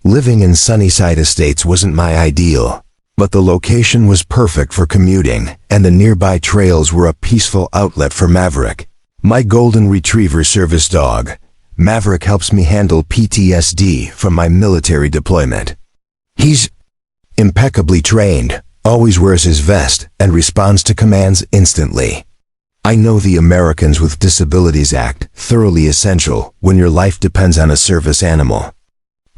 Living in Sunnyside Estates wasn't my ideal, but the location was perfect for commuting, and the nearby trails were a peaceful outlet for Maverick, my golden retriever service dog. Maverick helps me handle PTSD from my military deployment. He's impeccably trained, always wears his vest, and responds to commands instantly. I know the Americans with Disabilities Act thoroughly essential when your life depends on a service animal.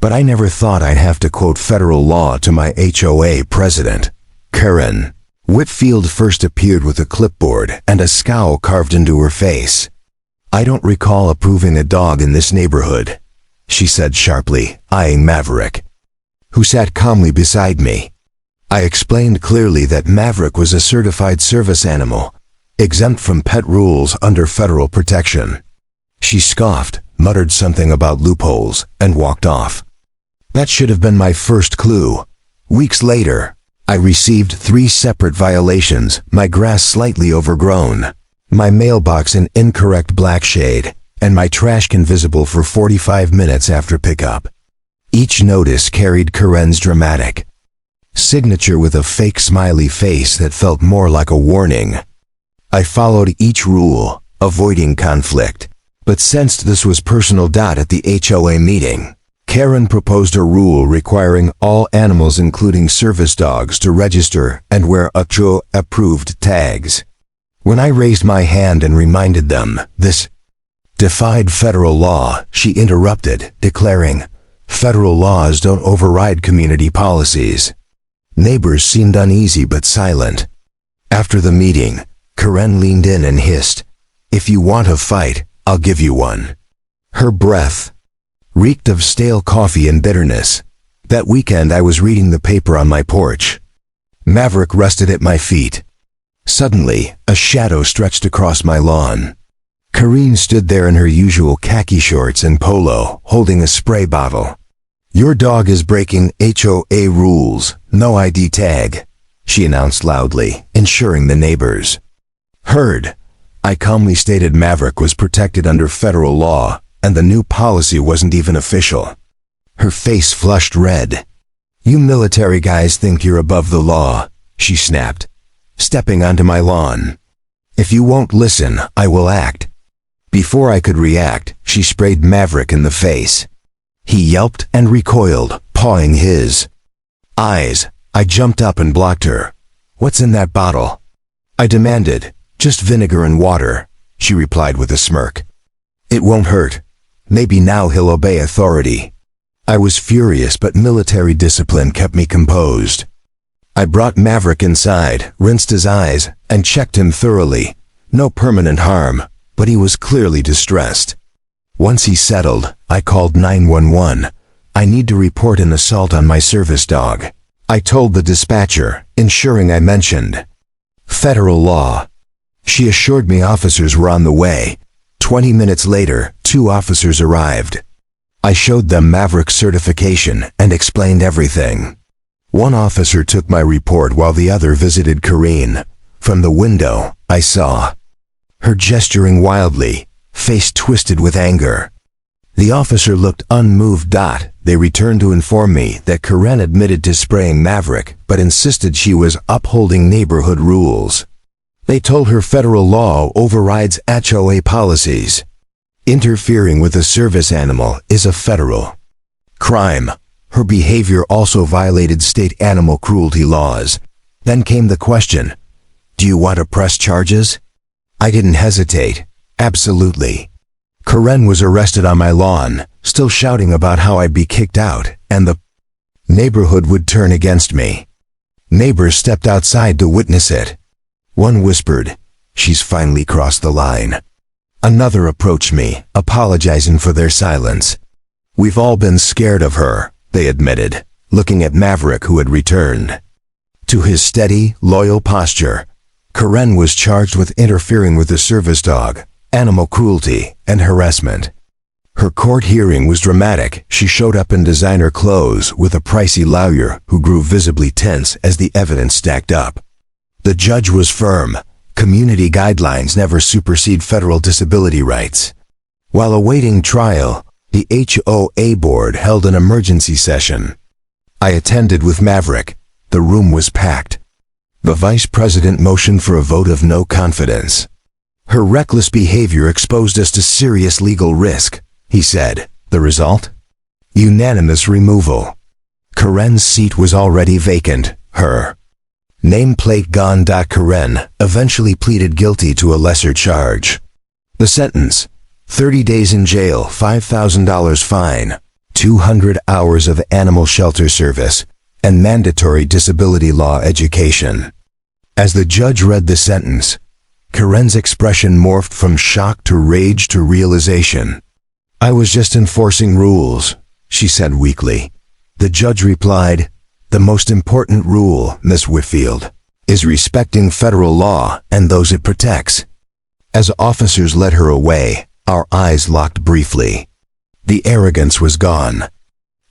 But I never thought I'd have to quote federal law to my HOA president, Karen. Whitfield first appeared with a clipboard and a scowl carved into her face. "I don't recall approving a dog in this neighborhood," she said sharply, eyeing Maverick, who sat calmly beside me. I explained clearly that Maverick was a certified service animal, exempt from pet rules under federal protection. She scoffed, muttered something about loopholes, and walked off. That should have been my first clue. Weeks later, I received 3 separate violations, my grass slightly overgrown, my mailbox in incorrect black shade, and my trash can visible for 45 minutes after pickup. Each notice carried Karen's dramatic signature with a fake smiley face that felt more like a warning. I followed each rule, avoiding conflict, but sensed this was personal. At the HOA meeting, Karen proposed a rule requiring all animals including service dogs to register and wear HOA-approved tags. When I raised my hand and reminded them this defied federal law, she interrupted, declaring, "Federal laws don't override community policies." Neighbors seemed uneasy but silent. After the meeting, Karen leaned in and hissed, "If you want a fight, I'll give you one." Her breath reeked of stale coffee and bitterness. That weekend I was reading the paper on my porch. Maverick rested at my feet. Suddenly, a shadow stretched across my lawn. Karine stood there in her usual khaki shorts and polo, holding a spray bottle. "Your dog is breaking HOA rules, no ID tag," she announced loudly, ensuring the neighbors heard. I calmly stated Maverick was protected under federal law, and the new policy wasn't even official. Her face flushed red. "You military guys think you're above the law," she snapped, stepping onto my lawn. "If you won't listen, I will act." Before I could react, she sprayed Maverick in the face. He yelped and recoiled, pawing his eyes. I jumped up and blocked her. "What's in that bottle?" I demanded. "Just vinegar and water," she replied with a smirk. "It won't hurt. Maybe now he'll obey authority." I was furious, but military discipline kept me composed. I brought Maverick inside, rinsed his eyes, and checked him thoroughly. No permanent harm, but he was clearly distressed. Once he settled, I called 911. "I need to report an assault on my service dog," I told the dispatcher, ensuring I mentioned federal law. She assured me officers were on the way. 20 minutes later, 2 officers arrived. I showed them Maverick's certification and explained everything. One officer took my report while the other visited Karine. From the window, I saw her gesturing wildly, face twisted with anger. The officer looked unmoved. They returned to inform me that Karen admitted to spraying Maverick, but insisted she was upholding neighborhood rules. They told her federal law overrides HOA policies. Interfering with a service animal is a federal crime. Her behavior also violated state animal cruelty laws. Then came the question, "Do you want to press charges?" I didn't hesitate. Absolutely. Karen was arrested on my lawn, still shouting about how I'd be kicked out, and the neighborhood would turn against me. Neighbors stepped outside to witness it. One whispered, "She's finally crossed the line." Another approached me, apologizing for their silence. "We've all been scared of her," they admitted, looking at Maverick, who had returned to his steady, loyal posture. Karen was charged with interfering with the service dog, animal cruelty, and harassment. Her court hearing was dramatic. She showed up in designer clothes with a pricey lawyer who grew visibly tense as the evidence stacked up. The judge was firm. Community guidelines never supersede federal disability rights. While awaiting trial, The HOA board held an emergency session. I attended with Maverick. The room was packed. The vice president motioned for a vote of no confidence. Her reckless behavior exposed us to serious legal risk, he said. The result? Unanimous removal. Karen's seat was already vacant. Her nameplate gone. Karen eventually pleaded guilty to a lesser charge. The sentence: 30 days in jail, $5,000 fine, 200 hours of animal shelter service, and mandatory disability law education. As the judge read the sentence, Karen's expression morphed from shock to rage to realization. "I was just enforcing rules," she said weakly. The judge replied, "The most important rule, Miss Whitfield, is respecting federal law and those it protects." As officers led her away, our eyes locked briefly. The arrogance was gone.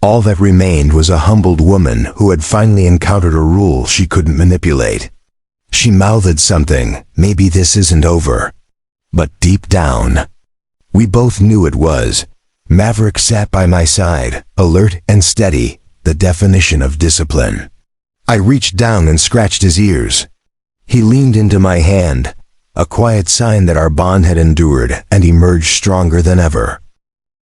All that remained was a humbled woman who had finally encountered a rule she couldn't manipulate. She mouthed something, "Maybe this isn't over." But deep down, we both knew it was. Maverick sat by my side, alert and steady, the definition of discipline. I reached down and scratched his ears. He leaned into my hand, a quiet sign that our bond had endured and emerged stronger than ever.